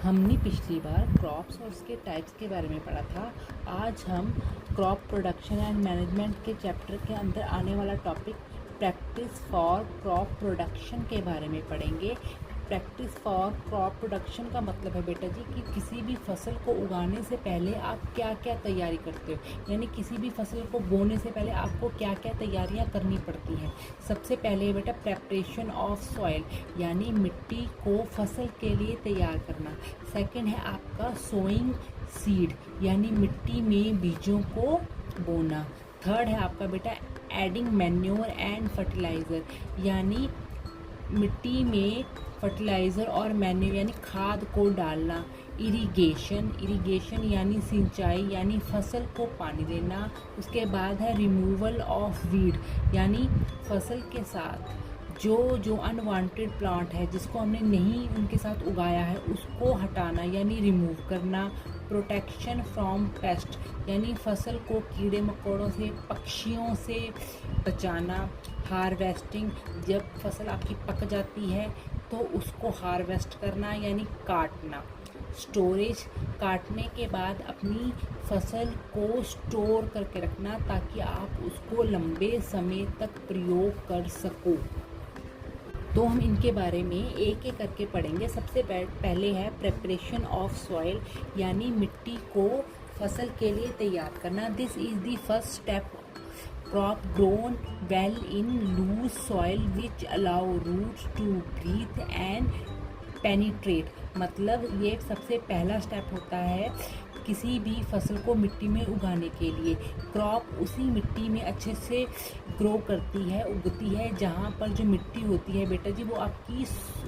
हमने पिछली बार क्रॉप्स और उसके टाइप्स के बारे में पढ़ा था। आज हम क्रॉप प्रोडक्शन एंड मैनेजमेंट के चैप्टर के अंदर आने वाला topic practice for crop production के बारे में पढ़ेंगे। प्रैक्टिस फॉर क्रॉप प्रोडक्शन का मतलब है बेटा जी कि किसी भी फसल को उगाने से पहले आप क्या क्या तैयारी करते हो, यानी किसी भी फसल को बोने से पहले आपको क्या क्या तैयारियां करनी पड़ती हैं। सबसे पहले बेटा प्रेपरेशन ऑफ सॉइल, यानी मिट्टी को फसल के लिए तैयार करना। सेकंड है आपका सोइंग सीड, यानी मिट्टी में बीजों को बोना। थर्ड है आपका बेटा एडिंग मैन्योर एंड फर्टिलाइज़र, यानी मिट्टी में फर्टिलाइज़र और मैन्योर यानी खाद को डालना। इरिगेशन यानी सिंचाई, यानी फसल को पानी देना। उसके बाद है रिमूवल ऑफ वीड, यानी फसल के साथ जो अनवांटेड प्लांट है जिसको हमने नहीं उनके साथ उगाया है उसको हटाना यानी रिमूव करना। प्रोटेक्शन फ्रॉम पेस्ट, यानी फसल को कीड़े मकोड़ों से, पक्षियों से बचाना। हार्वेस्टिंग, जब फसल आपकी पक जाती है तो उसको हार्वेस्ट करना यानी काटना। स्टोरेज, काटने के बाद अपनी फसल को स्टोर करके रखना ताकि आप उसको लंबे समय तक प्रयोग कर सको। तो हम इनके बारे में एक एक करके पढ़ेंगे। सबसे पहले है प्रेपरेशन ऑफ सॉइल, यानी मिट्टी को फसल के लिए तैयार करना। This is the first step crop grown well in loose soil which allow roots to breathe and penetrate. मतलब ये सबसे पहला स्टेप होता है किसी भी फसल को मिट्टी में उगाने के लिए। क्रॉप उसी मिट्टी में अच्छे से ग्रो करती है, उगती है जहाँ पर जो मिट्टी होती है बेटा जी वो आपकी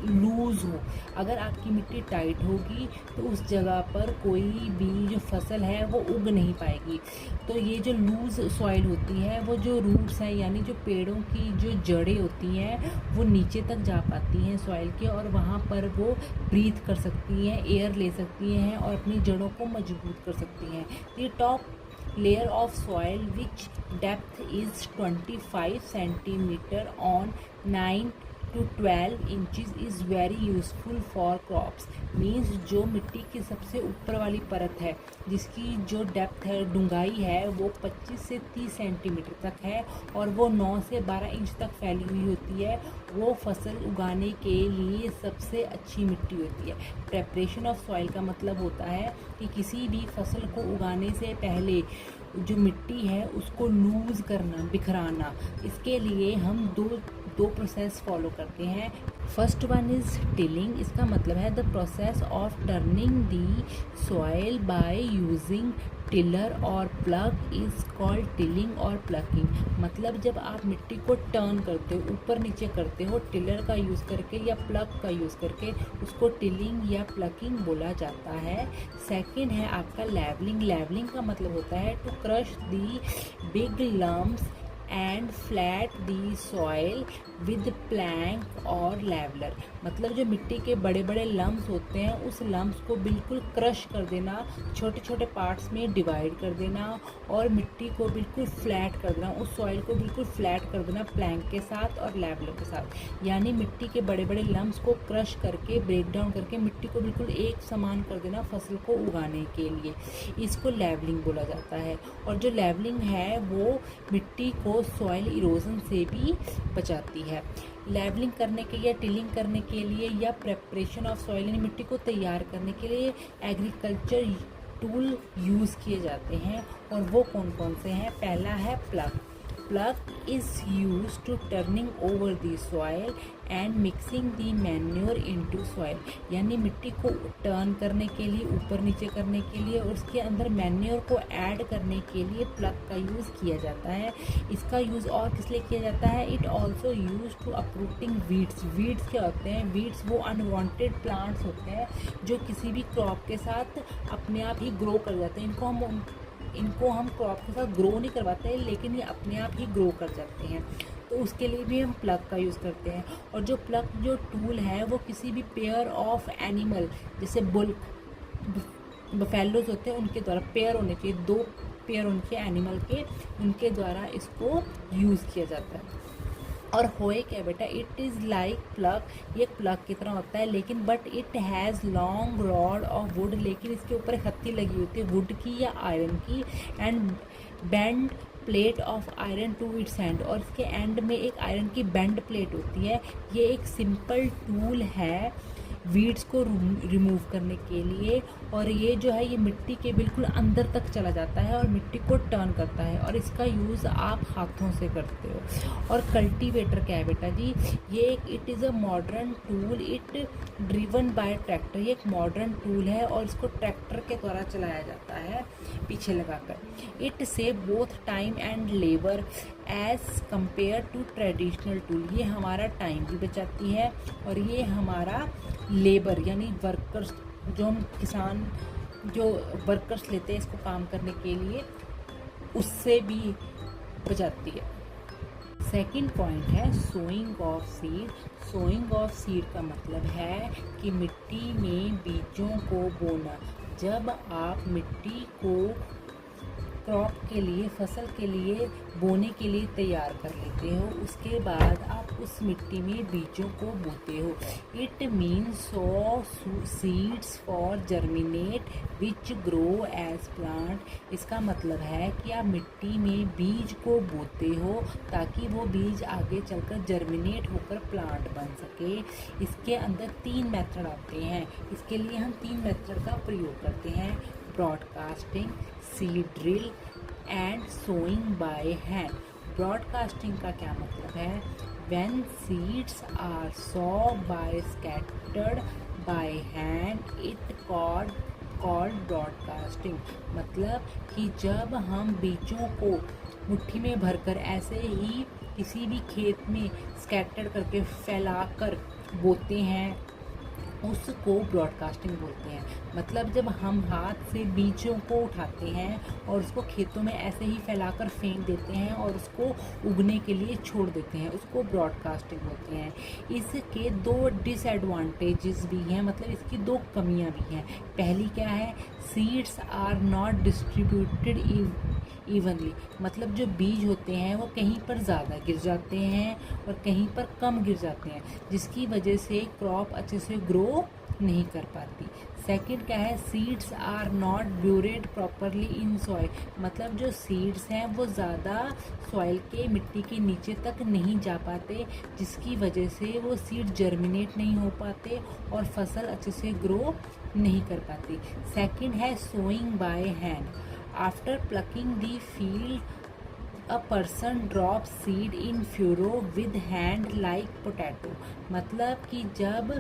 लूज़ हो। अगर आपकी मिट्टी टाइट होगी तो उस जगह पर कोई भी जो फसल है वो उग नहीं पाएगी। तो ये जो लूज़ सॉइल होती है वो जो रूट्स हैं यानी जो पेड़ों की जो जड़ें होती हैं वो नीचे तक जा पाती हैं सॉइल के, और वहाँ पर वो ब्रीथ कर सकती हैं, एयर ले सकती हैं और अपनी जड़ों को मजबूत कर सकती हैं। ये top layer of soil which depth is 25 centimeter on 9 to 12 inches is very useful for crops। Means जो मिट्टी की सबसे ऊपर वाली परत है जिसकी जो डेप्थ है, डूंगाई है, वो 25 से 30 सेंटीमीटर तक है और वो 9 से 12 इंच तक फैली हुई होती है, वो फसल उगाने के लिए सबसे अच्छी मिट्टी होती है। प्रेपरेशन ऑफ सॉइल का मतलब होता है कि किसी भी फसल को उगाने से पहले जो मिट्टी है उसको लूज़ करना, बिखराना। इसके लिए हम दो प्रोसेस फॉलो करते हैं। फर्स्ट वन इज़ टिलिंग, इसका मतलब है the process of turning the soil by using tiller और प्लग इज़ कॉल्ड टिलिंग और प्लकिंग। मतलब जब आप मिट्टी को टर्न करते हो, ऊपर नीचे करते हो टिलर का यूज़ करके या प्लग का यूज़ करके, उसको टिलिंग या प्लकिंग बोला जाता है। सेकंड है आपका लेवलिंग। लेवलिंग का मतलब होता है to crush the big lumps and flat the soil with plank और लेवलर। मतलब जो मिट्टी के बड़े बड़े लम्प्स होते हैं उस लम्प्स को बिल्कुल क्रश कर देना, छोटे छोटे पार्ट्स में डिवाइड कर देना और मिट्टी को बिल्कुल फ्लैट कर देना, उस सॉइल को बिल्कुल फ्लैट कर देना प्लैंक के साथ और लेवलर के साथ। यानी मिट्टी के बड़े बड़े लम्प्स को क्रश करके, ब्रेक डाउन करके मिट्टी को बिल्कुल एक समान कर देना फसल को उगाने के लिए, इसको लेवलिंग बोला जाता है। और जो लेवलिंग है वो मिट्टी को सॉइल इरोजन से भी बचाती है। लेवलिंग करने के लिए, टिलिंग करने के लिए या प्रेपरेशन ऑफ सॉइल यानी मिट्टी को तैयार करने के लिए एग्रीकल्चर टूल यूज़ किए जाते हैं, और वो कौन कौन से हैं। पहला है plough. Plough is use to turning over the soil and mixing the manure into soil, यानी मिट्टी को टर्न करने के लिए, ऊपर नीचे करने के लिए और उसके अंदर मैन्योर को ऐड करने के लिए प्लग का यूज़ किया जाता है। इसका यूज़ और किस लिए किया जाता है। It also use to uprooting weeds. Weeds क्या होते हैं। वीड्स वो अनवांटेड प्लांट्स होते हैं जो किसी भी क्रॉप के साथ अपने आप ही ग्रो कर जाते हैं। इनको हम क्रॉप के साथ ग्रो नहीं करवाते हैं, लेकिन ये अपने आप ही ग्रो कर जाते हैं, तो उसके लिए भी हम प्लग का यूज़ करते हैं। और जो प्लग जो टूल है वो किसी भी पेयर ऑफ एनिमल, जैसे बफेलोज होते हैं उनके द्वारा, पेयर होने चाहिए, 2 पेयर उनके एनिमल के, उनके द्वारा इसको यूज़ किया जाता है। और होए क्या बेटा, इट इज़ लाइक प्लग, ये प्लग की तरह होता है, लेकिन but it has long rod of would, लेकिन इसके ऊपर एक हत्ती लगी होती है वुड की या आयरन की, and bend plate of iron to its end, और इसके एंड में एक आयरन की बेंड प्लेट होती है। ये एक सिंपल टूल है वीड्स को रिमूव करने के लिए, और ये जो है ये मिट्टी के बिल्कुल अंदर तक चला जाता है और मिट्टी को टर्न करता है, और इसका यूज़ आप हाथों से करते हो। और कल्टीवेटर क्या है बेटा जी, ये एक it is a modern tool, it driven by tractor, ये एक मॉडर्न टूल है और इसको ट्रैक्टर के द्वारा चलाया जाता है पीछे लगाकर। It save both time and labour as compare to traditional tool, ये हमारा टाइम भी बचाती है और ये हमारा लेबर यानी वर्कर्स, जो हम किसान जो वर्कर्स लेते हैं इसको काम करने के लिए, उससे भी बचाती है। सेकंड पॉइंट है sowing of seed. Sowing of seed का मतलब है कि मिट्टी में बीजों को बोना। जब आप मिट्टी को क्रॉप के लिए, फसल के लिए बोने के लिए तैयार कर लेते हो, उसके बाद आप उस मिट्टी में बीजों को बोते हो। It means sow seeds for germinate which grow as plant. इसका मतलब है कि आप मिट्टी में बीज को बोते हो ताकि वो बीज आगे चलकर जर्मिनेट होकर प्लांट बन सके। इसके अंदर 3 मेथड आते हैं, इसके लिए हम 3 मेथड का प्रयोग करते हैं, broadcasting, seed drill and sowing by hand. Broadcasting का क्या मतलब है, when seeds are sow by scattered by hand it called broadcasting. मतलब कि जब हम बीजों को मुट्ठी में भरकर ऐसे ही किसी भी खेत में स्कैटर करके फैलाकर बोते हैं, उसको ब्रॉडकास्टिंग बोलते हैं। मतलब जब हम हाथ से बीजों को उठाते हैं और उसको खेतों में ऐसे ही फैलाकर फेंक देते हैं और उसको उगने के लिए छोड़ देते हैं, उसको ब्रॉडकास्टिंग बोलते हैं। इसके 2 डिसएडवांटेजेस भी हैं, मतलब इसकी 2 कमियां भी हैं। पहली क्या है, seeds are not distributed evenly, मतलब जो बीज होते हैं वो कहीं पर ज़्यादा गिर जाते हैं और कहीं पर कम गिर जाते हैं, जिसकी वजह से क्रॉप अच्छे से ग्रो नहीं कर पाती। सेकंड क्या है, seeds are not buried properly in soil, मतलब जो सीड्स हैं वो ज़्यादा सॉइल के, मिट्टी के नीचे तक नहीं जा पाते, जिसकी वजह से वो सीड जर्मिनेट नहीं हो पाते और फसल अच्छे से ग्रो नहीं कर पाती। सेकंड है sowing by hand. After plucking the field, a person drops seed in furrow with hand like potato। मतलब कि जब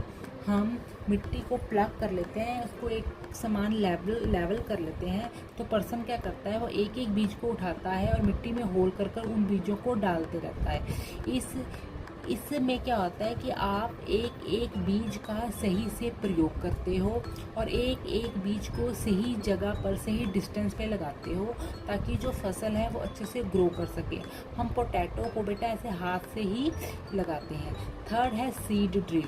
हम मिट्टी को प्लग कर लेते हैं, उसको एक समान लेवल कर लेते हैं, तो पर्सन क्या करता है, वो एक एक बीज को उठाता है और मिट्टी में होल कर कर उन बीजों को डालते रहता है। इसमें क्या होता है कि आप एक एक बीज का सही से प्रयोग करते हो और एक एक बीज को सही जगह पर सही डिस्टेंस पे लगाते हो ताकि जो फसल है वो अच्छे से ग्रो कर सके। हम पोटैटो को बेटा ऐसे हाथ से ही लगाते हैं। थर्ड है seed drill.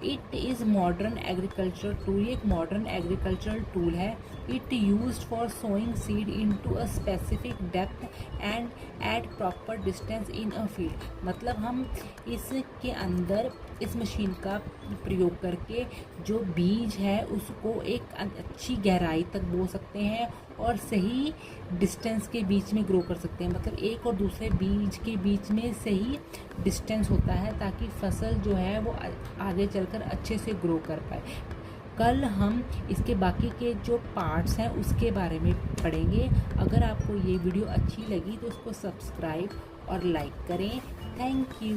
It is modern agriculture tool, एक मॉडर्न एग्रीकल्चरल टूल है। It used for sowing seed into a specific depth and at proper distance in a field. मतलब हम इसके अंदर इस मशीन का प्रयोग करके जो बीज है उसको एक अच्छी गहराई तक बो सकते हैं और सही डिस्टेंस के बीच में ग्रो कर सकते हैं। मतलब एक और दूसरे बीज के बीच में सही डिस्टेंस होता है ताकि फसल जो है वो आगे चलकर अच्छे से ग्रो कर पाए। कल हम इसके बाकी के जो पार्ट्स हैं उसके बारे में पढ़ेंगे। अगर आपको ये वीडियो अच्छी लगी तो उसको सब्सक्राइब और लाइक करें। Thank you.